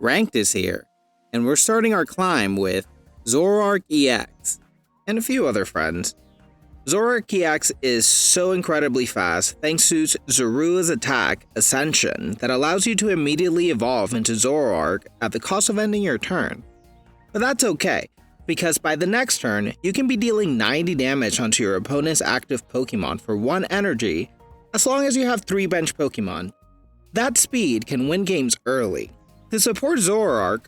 Ranked is here, and we're starting our climb with Zoroark EX and a few other friends. Zoroark EX is so incredibly fast thanks to Zorua's attack, Ascension, that allows you to immediately evolve into Zoroark at the cost of ending your turn. But that's okay, because by the next turn, you can be dealing 90 damage onto your opponent's active Pokemon for 1 energy, as long as you have 3 bench Pokemon. That speed can win games early. To support Zoroark,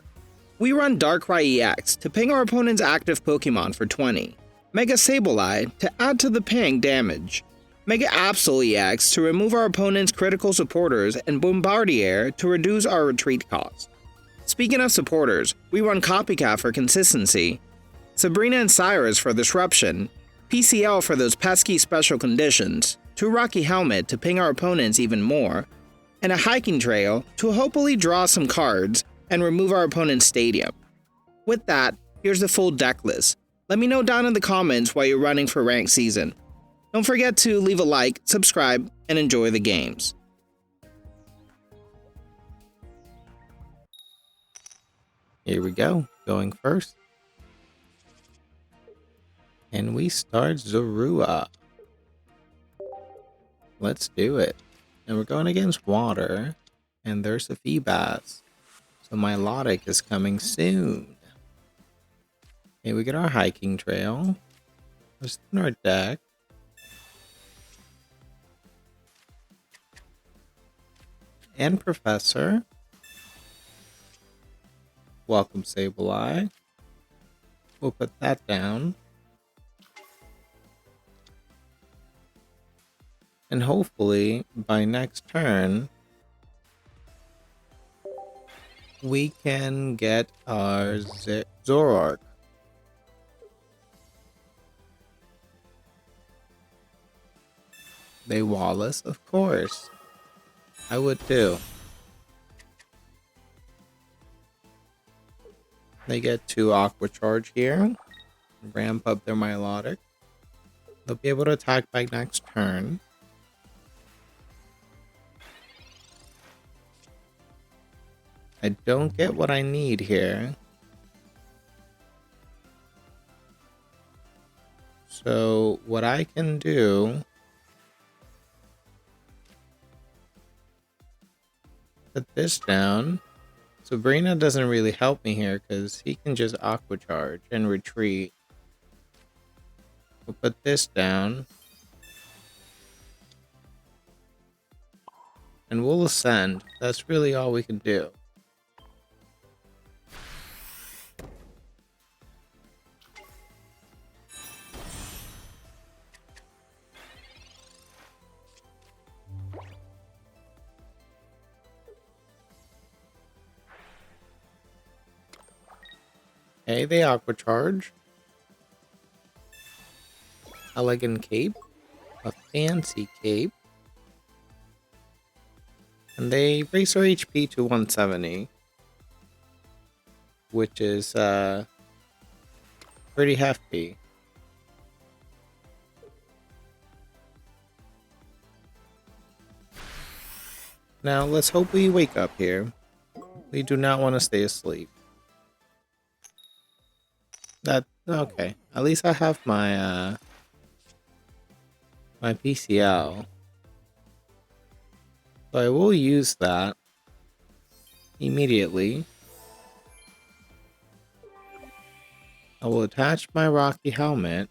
we run Darkrai EX to ping our opponent's active Pokemon for 20. Mega Sableye to add to the ping damage, Mega Absol EX to remove our opponent's critical supporters, and Bombardier to reduce our retreat cost. Speaking of supporters, we run Copycat for consistency, Sabrina and Cyrus for disruption, PCL for those pesky special conditions, 2 Rocky Helmet to ping our opponents even more, and a Hiking Trail to hopefully draw some cards and remove our opponent's stadium. With that, here's the full deck list. Let me know down in the comments while you're running for ranked season. Don't forget to leave a like, subscribe, and enjoy the games. Here we go, going first. And we start Zorua. Let's do it. And we're going against water, and there's a Feebas. So Milotic is coming soon. Okay, we get our Hiking Trail. What's in our deck? And Professor. Welcome, Sableye. We'll put that down. And hopefully, by next turn, we can get our Zoroark. They Wallace, of course. I would too. They get 2 Aqua Charge here. Ramp up their Milotic. They'll be able to attack by next turn. I don't get what I need here. So what I can do, put this down. Sabrina doesn't really help me here because he can just Aqua Charge and retreat. We'll put this down. And we'll ascend. That's really all we can do. Okay, they Aqua Charge. Elegant Cape. A fancy cape. And they raise our HP to 170. Which is pretty hefty. Now let's hope we wake up here. We do not want to stay asleep. That okay. At least I have my my PCL. So I will use that immediately. I will attach my Rocky Helmet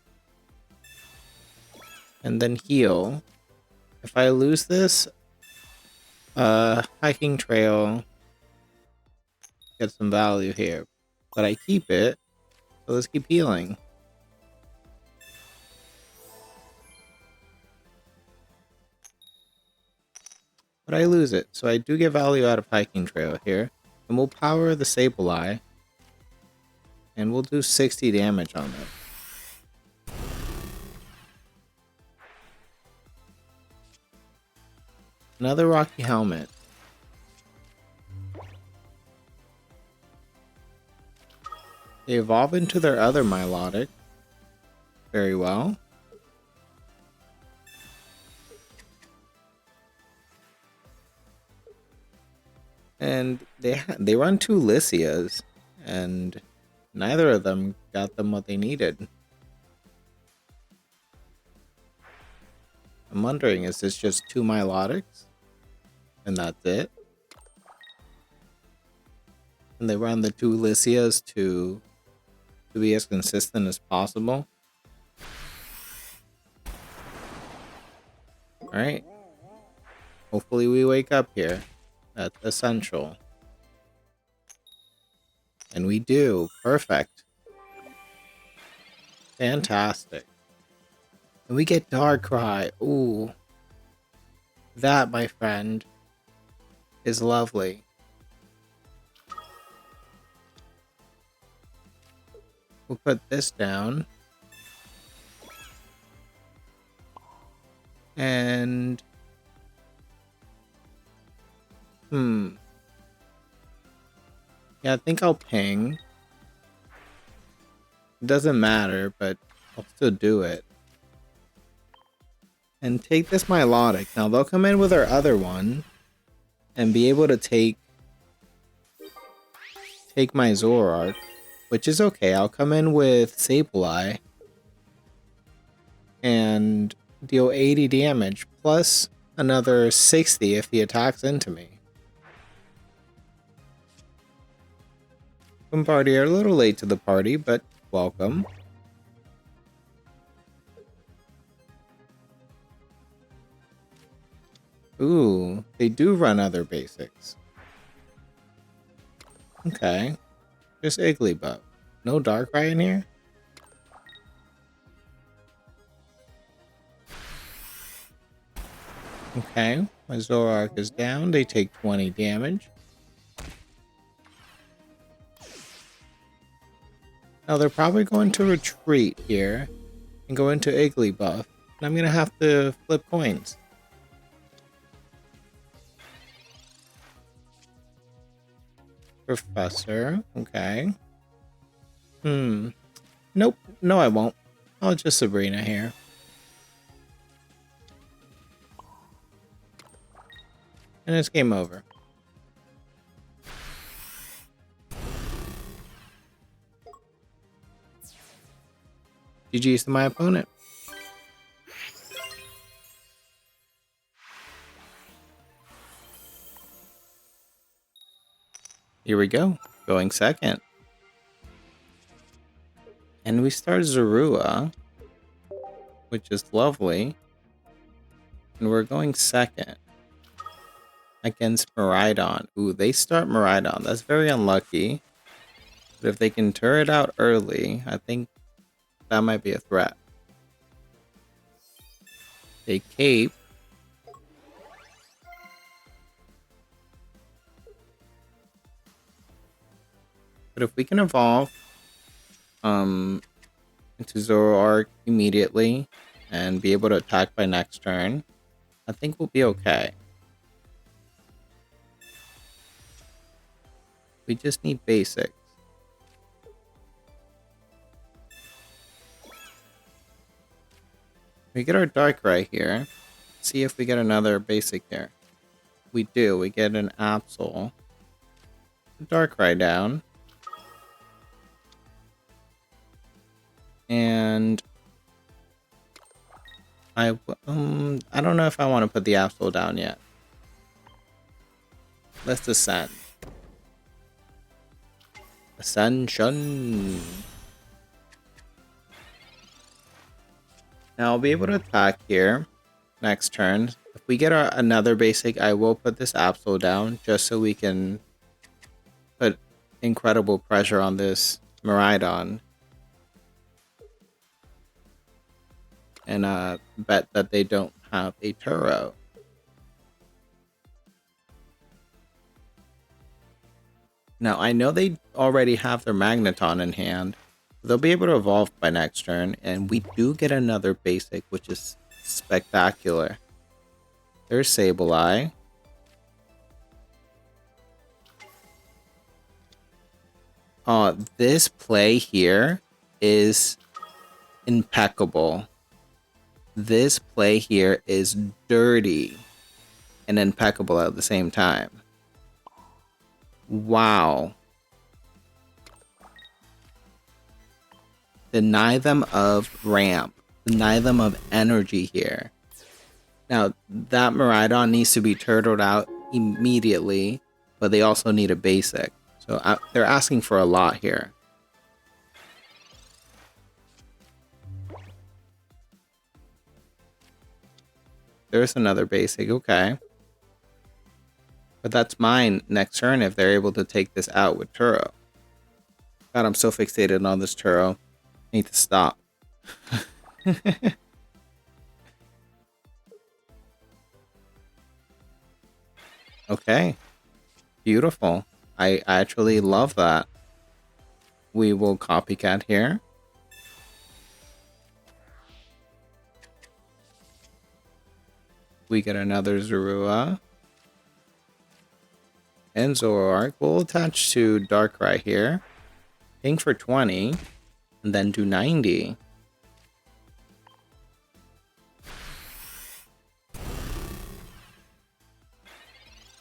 and then heal. If I lose this, Hiking Trail gets some value here, but I keep it. So let's keep healing. But I lose it, so I do get value out of Hiking Trail here. And we'll power the Sableye. And we'll do 60 damage on it. Another Rocky Helmet. They evolve into their other Milotic. Very well. And they run two Lysias, and neither of them got them what they needed. I'm wondering, is this just two Milotics? And that's it? And they run the two Lysias to be as consistent as possible? Alright. Hopefully we wake up here. That's essential. And we do. Perfect. Fantastic. And we get Darkrai. Ooh. That, my friend, is lovely. We'll put this down. And... Yeah, I think I'll ping. It doesn't matter, but I'll still do it. And take this Milotic. Now, they'll come in with our other one and be able to take my Zoroark, which is okay. I'll come in with Sableye and deal 80 damage, plus another 60 if he attacks into me. Bombardier, a little late to the party, but welcome. Ooh, they do run other basics. Okay. Just Igglybuff. No Darkrai in here? Okay, my Zoroark is down. They take 20 damage. Now they're probably going to retreat here and go into Igglybuff. And I'm going to have to flip coins. Professor, okay. Nope, no I won't. I'll just Sabrina here. And it's game over. GG's to my opponent. Here we go. Going second. And we start Zorua, which is lovely. And we're going second against Miraidon. Ooh, they start Miraidon. That's very unlucky. But if they can turn it out early, I think that might be a threat. They cape. But if we can evolve into Zoroark immediately and be able to attack by next turn, I think we'll be okay. We just need basics. We get our Darkrai here. See if we get another basic here. We do. We get an Absol. Darkrai down. And I don't know if I want to put the Absol down yet. Let's ascend. Ascension. Now I'll be able to attack here next turn. If we get another basic, I will put this Absol down just so we can put incredible pressure on this Miraidon. And bet that they don't have a Turo. Now, I know they already have their Magneton in hand. They'll be able to evolve by next turn. And we do get another basic, which is spectacular. There's Sableye. This play here is impeccable. This play here is dirty and impeccable at the same time. Wow. Deny them of ramp. Deny them of energy here. Now, that Miraidon needs to be turtled out immediately, but they also need a basic. So they're asking for a lot here. There's another basic, okay. But that's mine next turn if they're able to take this out with Turo. God, I'm so fixated on this Turo. I need to stop. Okay. Beautiful. I actually love that. We will copycat here. We get another Zorua. And Zoroark. We'll attach to Darkrai here. Ping for 20. And then do 90.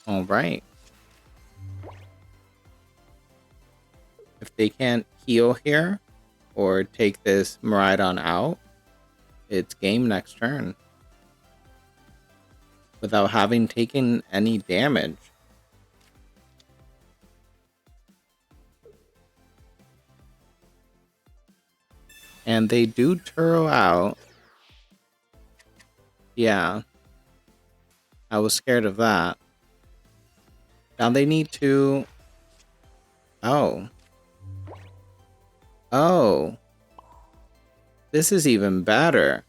Alright. If they can't heal here, or take this Miraidon out, it's game next turn. Without having taken any damage. And they do Turo out. Yeah. I was scared of that. Now they need to... Oh. Oh. This is even better.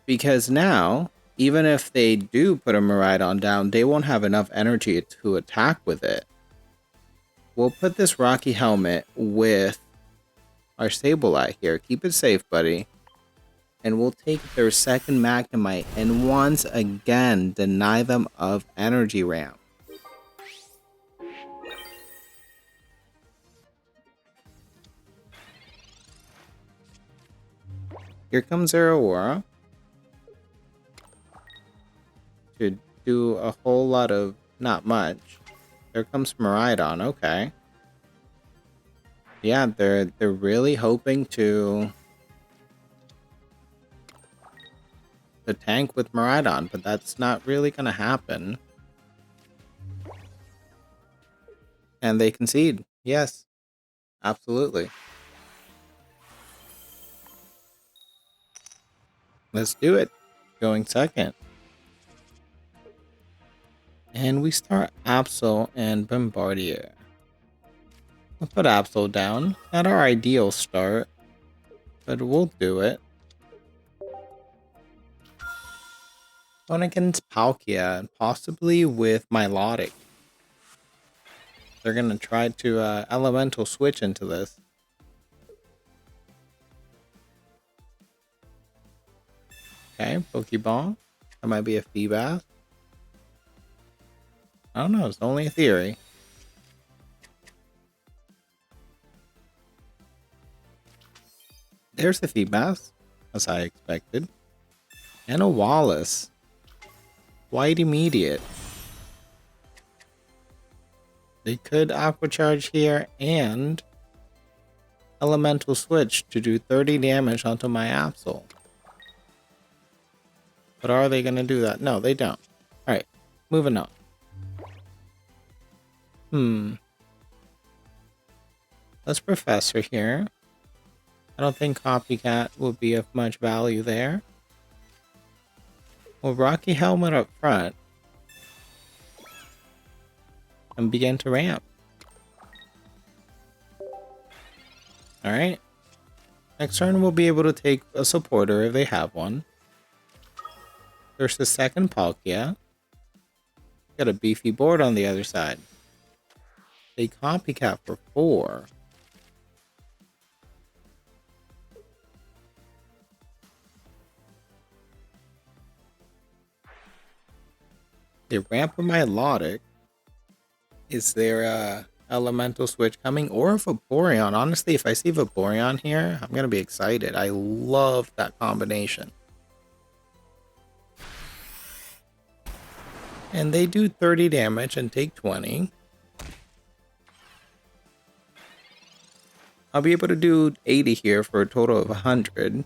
Because now, even if they do put a Miraidon down, they won't have enough energy to attack with it. We'll put this Rocky Helmet with our Sableye here. Keep it safe, buddy. And we'll take their second Magnemite and once again deny them of energy ramp. Here comes Zoroark to do a whole lot of not much. There comes Miraidon, okay. Yeah, they're really hoping to the tank with Miraidon, but that's not really gonna happen. And they concede. Yes. Absolutely. Let's do it. Going second. And we start Absol and Bombardier. We'll put Absol down. Not our ideal start, but we'll do it. Going against Palkia, and possibly with Milotic. They're going to try to elemental switch into this. Okay, Pokeball. That might be a Feebas. I don't know, it's only a theory. There's the Feebas, as I expected. And a Wallace. Quite immediate. They could Aqua Charge here and Elemental Switch to do 30 damage onto my Absol. But are they going to do that? No, they don't. Alright, moving on. Let's Professor here. I don't think Copycat will be of much value there. Well, Rocky Helmet up front. And begin to ramp. Alright. Next turn we'll be able to take a supporter if they have one. There's the second Palkia. Got a beefy board on the other side. They Copycat for 4. They ramp with my Milotic. Is there a elemental switch coming or a Vaporeon? Honestly, if I see Vaporeon here, I'm gonna be excited. I love that combination. And they do 30 damage and take 20. I'll be able to do 80 here for a total of 100.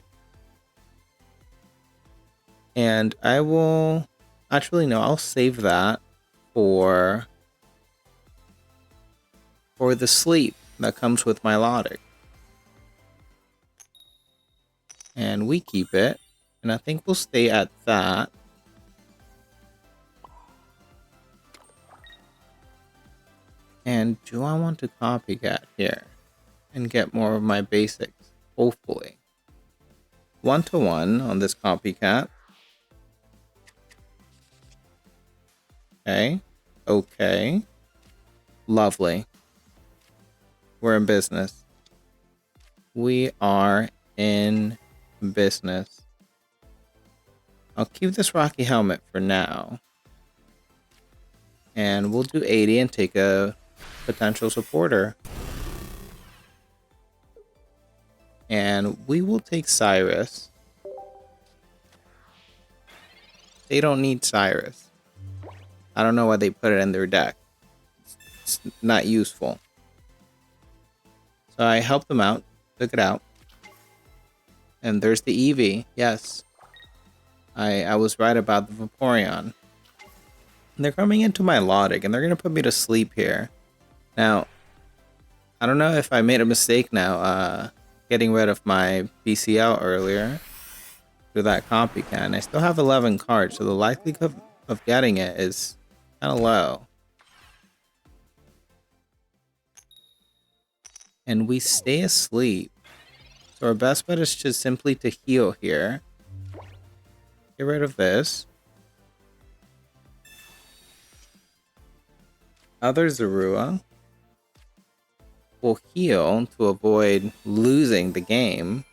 And I will... Actually, no, I'll save that for the sleep that comes with my Milotic. And we keep it. And I think we'll stay at that. And do I want to copycat here and get more of my basics? Hopefully. 1-to-1 on this copycat. Okay. Okay. Lovely. We're in business. We are in business. I'll keep this Rocky Helmet for now. And we'll do 80 and take a potential supporter. And we will take Cyrus. They don't need Cyrus. I don't know why they put it in their deck. It's not useful. So I helped them out. Took it out. And there's the Eevee. Yes. I was right about the Vaporeon. And they're coming into my Milotic, and they're going to put me to sleep here. Now, I don't know if I made a mistake now getting rid of my PCL earlier through that copycat. I still have 11 cards, so the likelihood of getting it is kind of low. And we stay asleep. So our best bet is just simply to heal here. Get rid of this. Other Zorua will heal to avoid losing the game.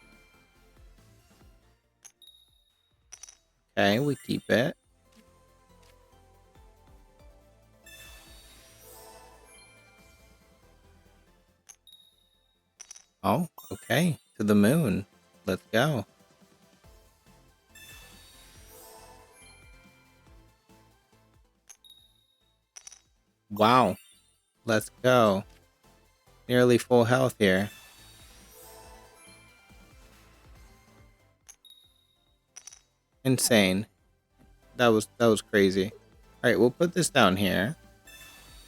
Okay, we keep it. Oh, okay. To the moon. Let's go. Wow. Let's go. Nearly full health here. Insane. That was crazy. Alright, we'll put this down here.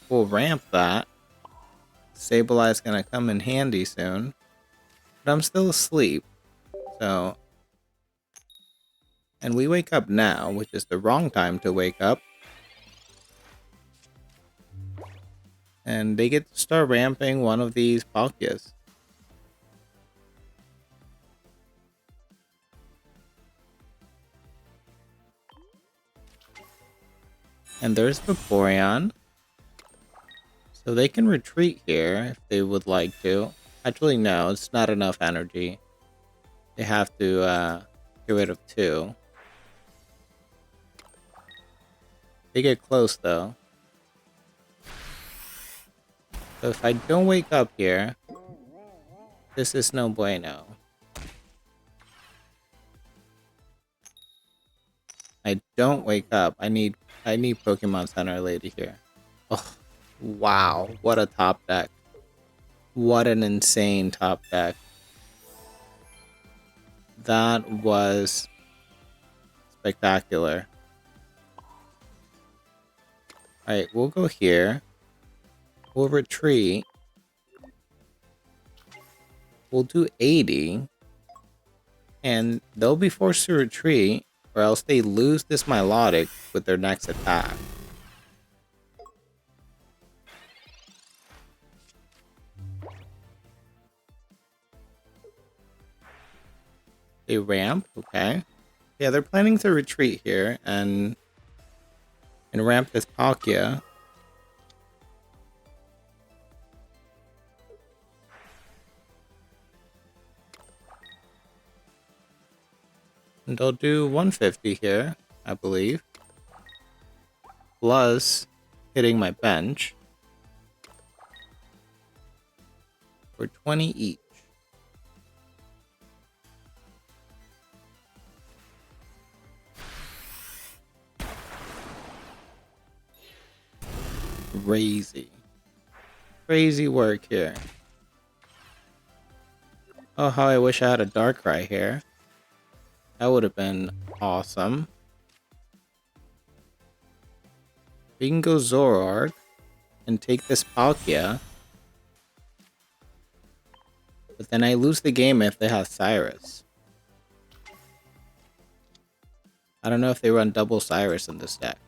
We'll ramp that. Sableye is gonna come in handy soon. But I'm still asleep. So... And we wake up now, which is the wrong time to wake up. And they get to start ramping one of these Palkias. And there's Vaporeon. So they can retreat here if they would like to. Actually, no, it's not enough energy. They have to get rid of 2. They get close though. So if I don't wake up here, this is no bueno. I don't wake up. I need Pokemon Center Lady here. Oh, wow, what a top deck. What an insane top deck. That was spectacular. Alright, we'll go here. We'll retreat. We'll do 80. And they'll be forced to retreat, or else they lose this Milotic with their next attack. They ramp, okay. Yeah, they're planning to retreat here and ramp this Palkia. And they'll do 150 here, I believe. Plus hitting my bench for 20 each. Crazy. Crazy work here. Oh, how I wish I had a Darkrai here. That would have been awesome. We can go Zoroark and take this Palkia. But then I lose the game if they have Cyrus. I don't know if they run double Cyrus in this deck.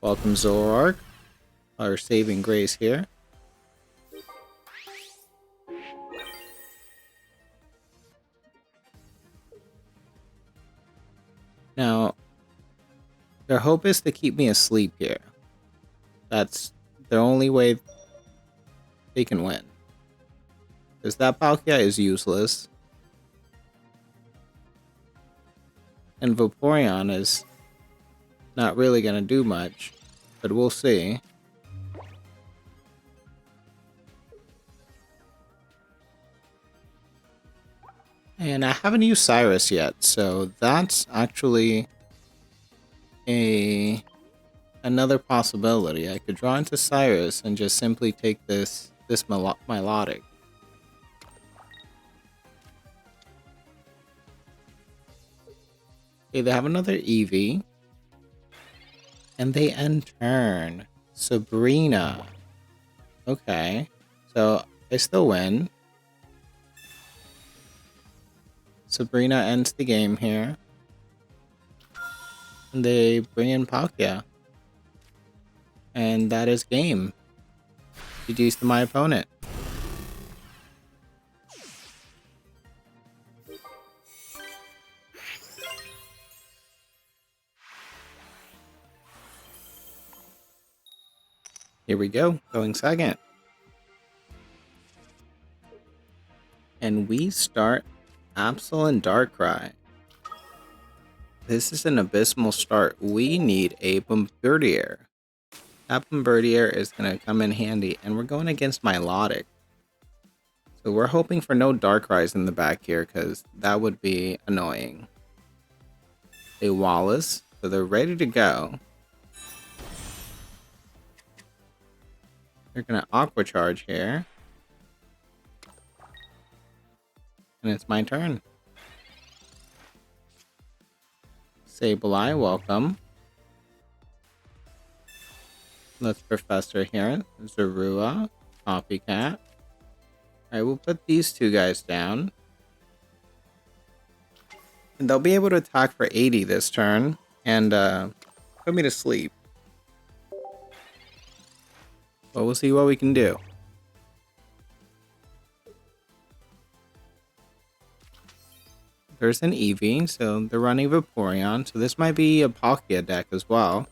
Welcome Zoroark. Our saving grace here. Now, their hope is to keep me asleep here. That's the only way they can win. Because that Palkia is useless. And Vaporeon is not really going to do much. But we'll see. And I haven't used Cyrus yet, so that's actually another possibility. I could draw into Cyrus and just simply take this Milotic. Okay, they have another Eevee. And they end turn. Sabrina. Okay. So I still win. Sabrina ends the game here. And they bring in Palkia. And that is game. GG's to my opponent. Here we go, going second. And we start Absol and Darkrai. This is an abysmal start. We need a Bombardier. That Bombardier is going to come in handy, and we're going against Milotic. So we're hoping for no Darkrai's in the back here, because that would be annoying. A Wallace, so they're ready to go. They're going to Aqua Charge here. And it's my turn. Sableye, welcome. Let's Professor here. Zorua, Copycat. Alright, we'll put these two guys down. And they'll be able to attack for 80 this turn. And put me to sleep. But we'll see what we can do. There's an Eevee, so they're running Vaporeon. So this might be a Palkia deck as well.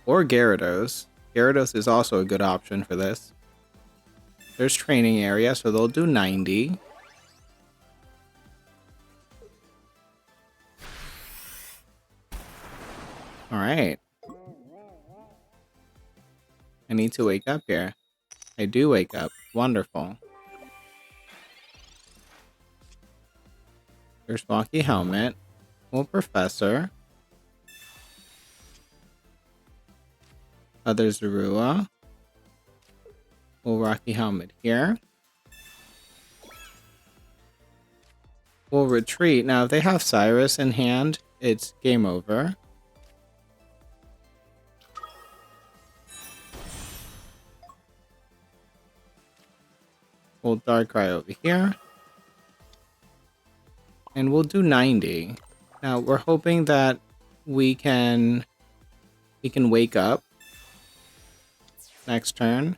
Or Gyarados. Gyarados is also a good option for this. There's Training Area, so they'll do 90. Alright. I need to wake up here. I do wake up. Wonderful. There's Rocky Helmet. Well, Professor. Other Zorua. Well, Rocky Helmet here. We'll retreat. Now, if they have Cyrus in hand, it's game over. We'll Darkrai over here. And we'll do 90. Now, we're hoping that we can wake up next turn.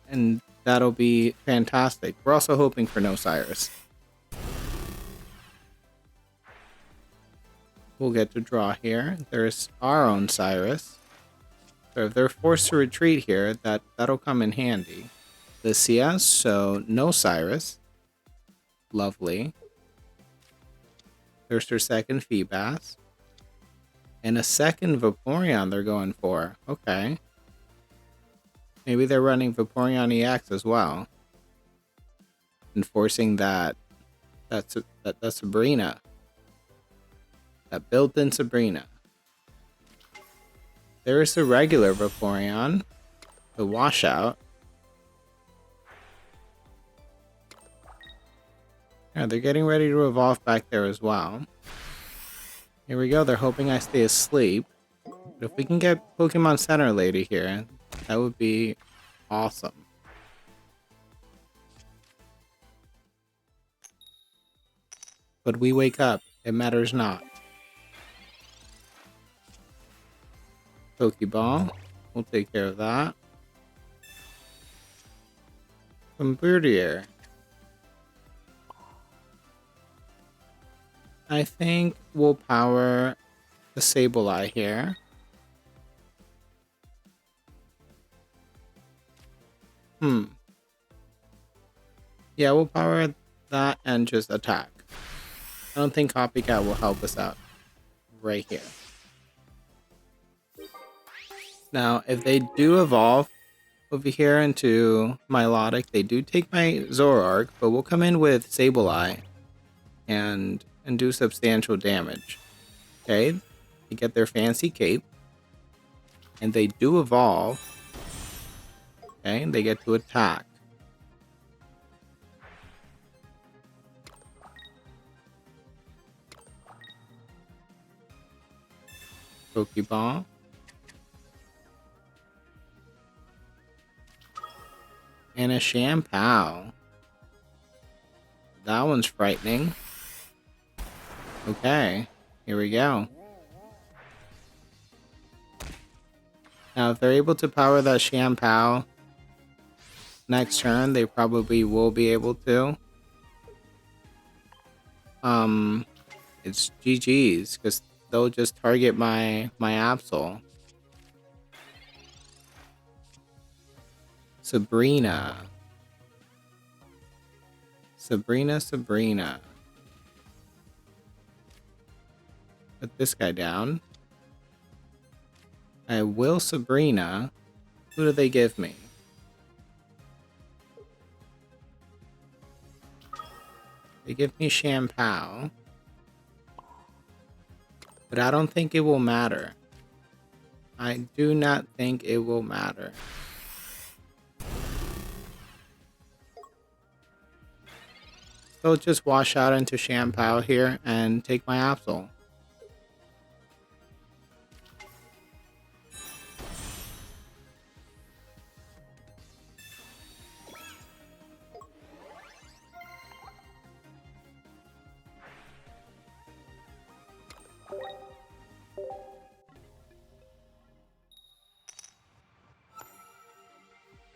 And that'll be fantastic. We're also hoping for no Cyrus. We'll get to draw here. There's our own Cyrus. So if they're forced to retreat here, that'll come in handy. The CS, so no Cyrus. Lovely. There's their second Feebas. And a second Vaporeon they're going for. Okay. Maybe they're running Vaporeon EX as well. Enforcing that Sabrina. That built-in Sabrina. There is a regular Vaporeon. the washout. Yeah, they're getting ready to evolve back there as well. Here we go. They're hoping I stay asleep. But if we can get Pokemon Center Lady here, that would be awesome. But we wake up. It matters not. Pokeball. We'll take care of that. Bombardier. I think we'll power the Sableye here. Yeah, we'll power that and just attack. I don't think Copycat will help us out right here. Now, if they do evolve over here into Milotic, they do take my Zoroark, but we'll come in with Sableye and do substantial damage. Okay, they get their fancy cape, and they do evolve. Okay, they get to attack. Pokeball. And a Shampoo. That one's frightening. Okay, here we go. Now, if they're able to power that Shampoo next turn, they probably will be able to. It's GG's, because they'll just target my Absol. Sabrina. Put this guy down. I will Sabrina. Who do they give me? They give me Shampoo. But I don't think it will matter. I do not think it will matter. They'll just wash out into Shampoo here and take my Absol.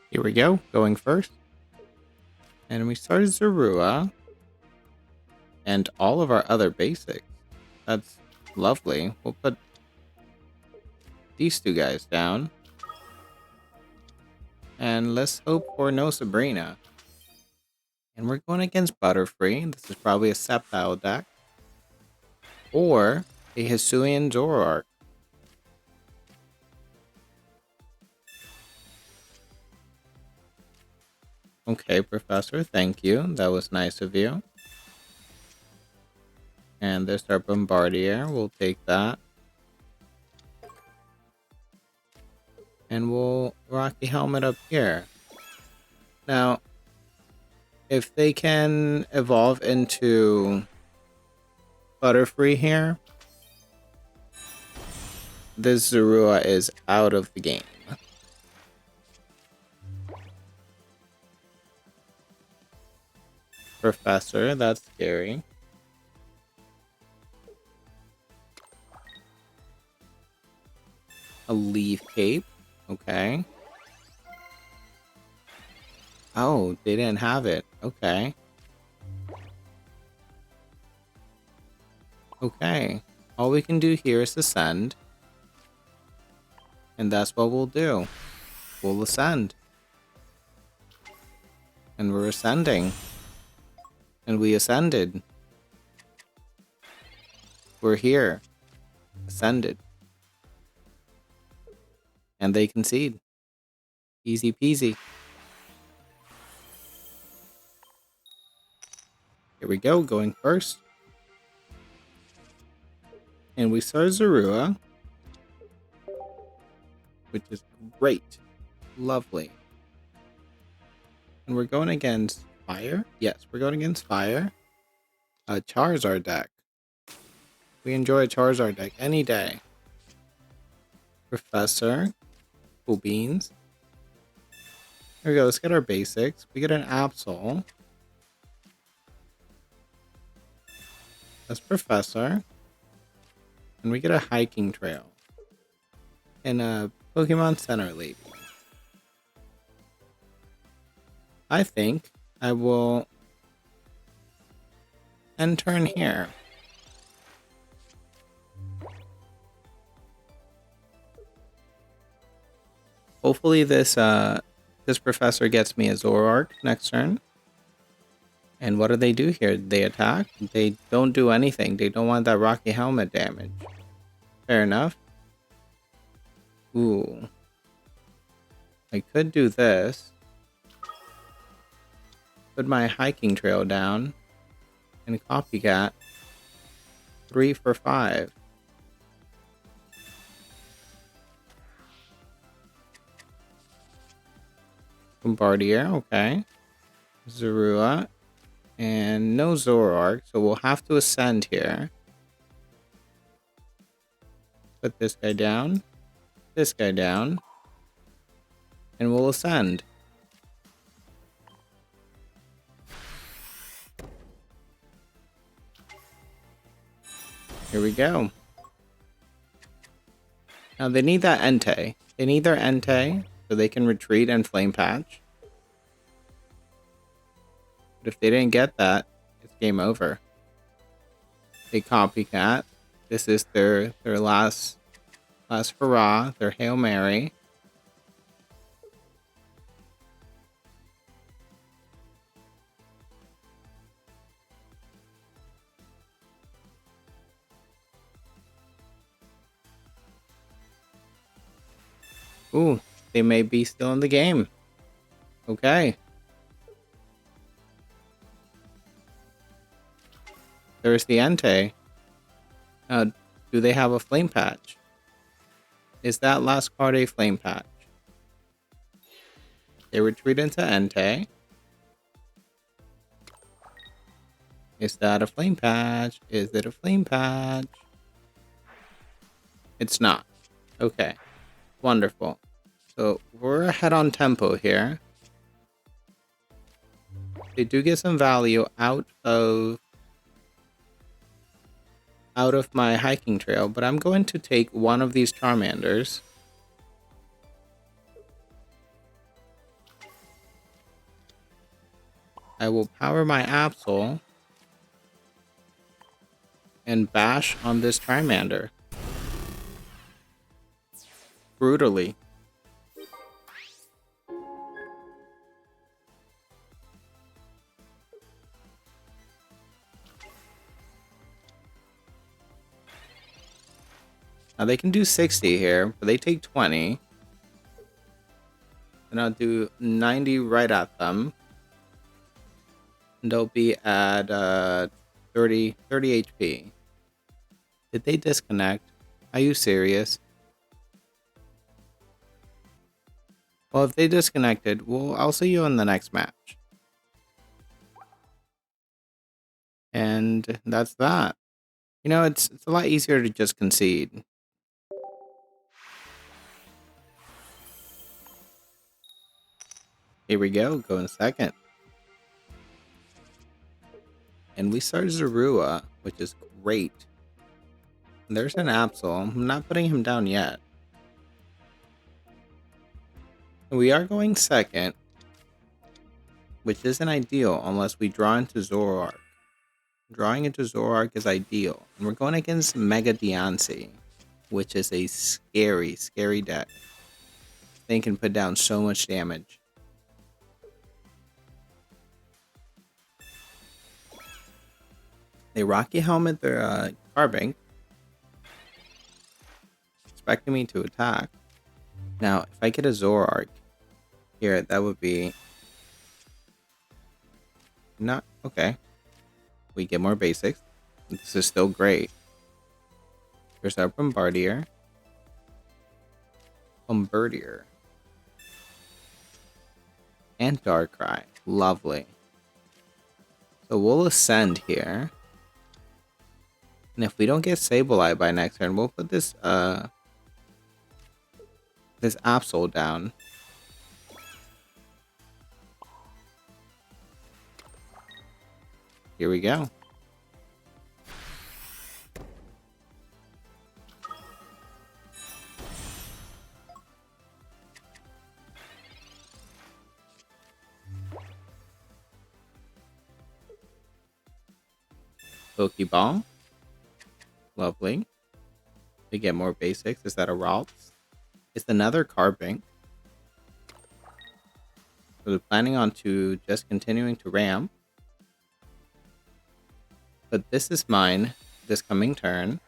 Here we go, going first. And we started Zorua. And all of our other basics. That's lovely. We'll put these two guys down. And let's hope for no Sabrina. And we're going against Butterfree. This is probably a Sceptile deck. Or a Hisuian Zoroark. Okay, Professor, thank you. That was nice of you. And there's our Bombardier. We'll take that. And we'll rock the helmet up here. Now, if they can evolve into Butterfree here, this Zorua is out of the game. Professor, that's scary. A Leaf Cape. Okay. Oh, they didn't have it. Okay. Okay. All we can do here is ascend. And that's what we'll do. We'll ascend. And we're ascending. And we ascended. We're here. Ascended. And they concede. Easy peasy. Here we go, going first. And we start Zorua, which is great. Lovely. And we're going against fire? Yes, we're going against fire. A Charizard deck. We enjoy a Charizard deck any day. Professor. Cool beans. Here we go. Let's get our basics. We get an Absol. That's Professor. And we get a hiking trail. And a Pokemon Center Lady. I think I will end turn here. Hopefully this professor gets me a Zoroark next turn. And what do they do here? They attack? They don't do anything. They don't want that Rocky Helmet damage. Fair enough. Ooh. I could do this. Put my hiking trail down. And copycat. 3 for 5. Bombardier, okay. Zorua. And no Zoroark, so we'll have to ascend here. Put this guy down. This guy down. And we'll ascend. Here we go. Now they need that Entei. They need their Entei so they can retreat and Flame Patch. But if they didn't get that, it's game over. They copycat. This is their last hurrah, their Hail Mary. Ooh, they may be still in the game. Okay. There's the Entei. Do they have a Flame Patch? Is that last card a Flame Patch? They retreat into Entei. Is that a Flame Patch? Is it a Flame Patch? It's not. Okay. Wonderful. So we're ahead on tempo here. They do get some value out of my hiking trail, but I'm going to take one of these Charmanders. I will power my Absol and bash on this Charmander. Brutally. Now they can do 60 here, but they take 20. And I'll do 90 right at them. And they'll be at 30 HP. Did they disconnect? Are you serious? Well, if they disconnected, I'll see you in the next match. And that's that. You know, it's a lot easier to just concede. Here we go, going second. And we start Zorua, which is great. And there's an Absol. I'm not putting him down yet. We are going second, which isn't ideal unless we draw into Zoroark. Drawing into Zoroark is ideal. And we're going against Mega Diancie, which is a scary, scary deck. They can put down so much damage. They Rocky Helmet their Carbink, expecting me to attack. Now, if I get a Zoroark here, that would be not okay. We get more basics. This is still great. Here's our Bombardier. And Darkrai. Lovely. So we'll ascend here. And if we don't get Sableye by next turn, we'll put this this Absol down. Here we go. Pokeball. Lovely. We get more basics. Is that a Ralts? It's another Carbink. So we're planning on to just continuing to ramp. But this is mine this coming turn.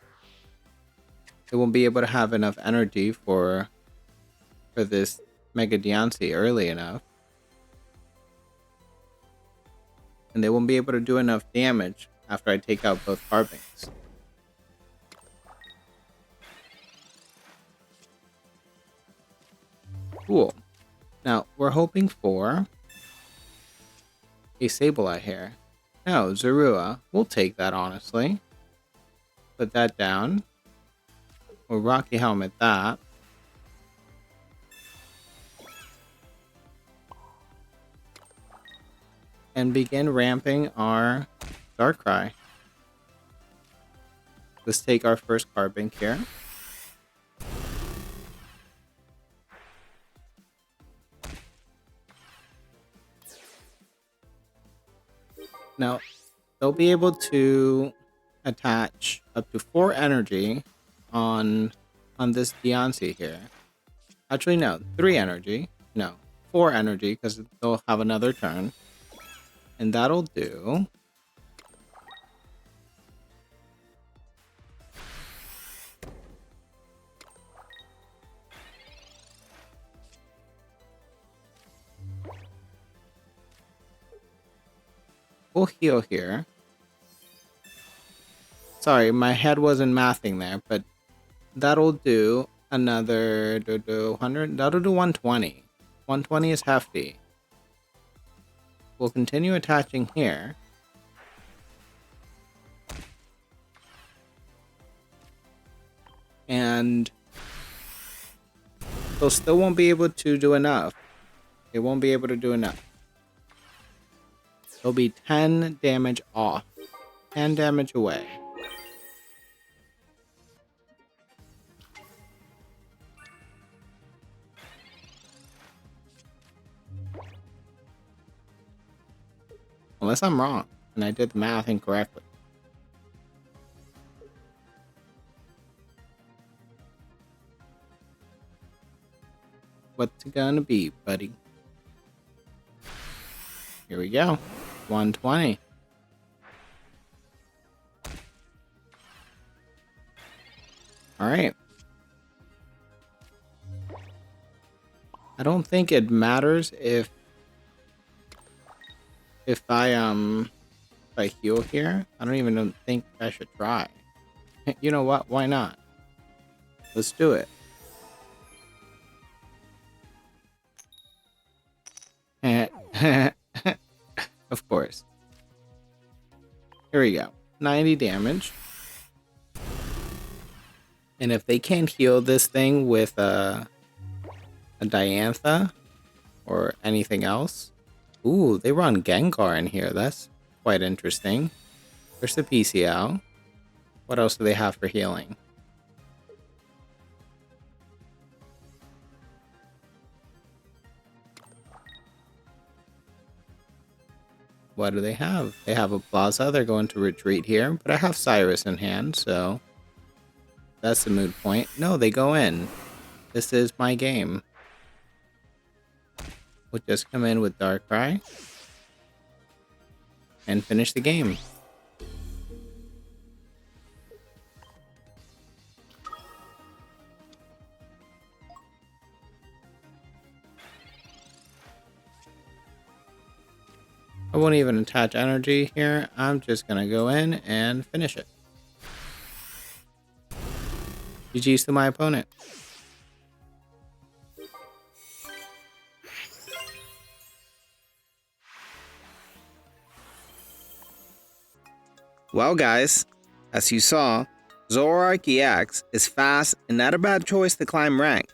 It won't be able to have enough energy for this Mega Diancie early enough. And they won't be able to do enough damage after I take out both Carbinks. Cool. Now, we're hoping for a Sableye here. No, Zorua. We'll take that, honestly. Put that down. We'll Rocky Helmet that. And begin ramping our Darkrai. Let's take our first Carbink here. Now, they'll be able to attach up to 4 energy on this Diancie here. Actually, no, 3 energy. No, 4 energy, because they'll have another turn. And that'll do. We'll heal here. Sorry, my head wasn't mathing there, but that'll do another 100. That'll do 120. 120 is hefty. We'll continue attaching here. And they'll still won't be able to do enough. They won't be able to do enough. They'll be 10 damage off. 10 damage away. Unless I'm wrong, and I did the math incorrectly. What's it gonna be, buddy? Here we go. 120. Alright. I don't think it matters if I heal here. I don't even think I should try. You know what? Why not? Let's do it. Of course. Here we go. 90 damage. And if they can't heal this thing with a Diantha or anything else. Ooh, they run Gengar in here. That's quite interesting. There's the PCL. What else do they have for healing? What do they have? They have a Plaza. They're going to retreat here. But I have Cyrus in hand, so that's the moot point. No, they go in. This is my game. We'll just come in with Darkrai and finish the game. I won't even attach energy here. I'm just gonna go in and finish it. GG's to my opponent. . Well guys, as you saw, Zoroark EX is fast and not a bad choice to climb rank.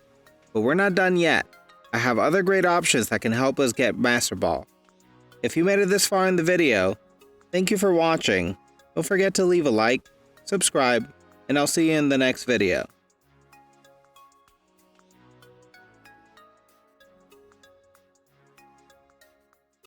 But we're not done yet. I have other great options that can help us get Master Ball. If you made it this far in the video, thank you for watching. Don't forget to leave a like, subscribe, and I'll see you in the next video.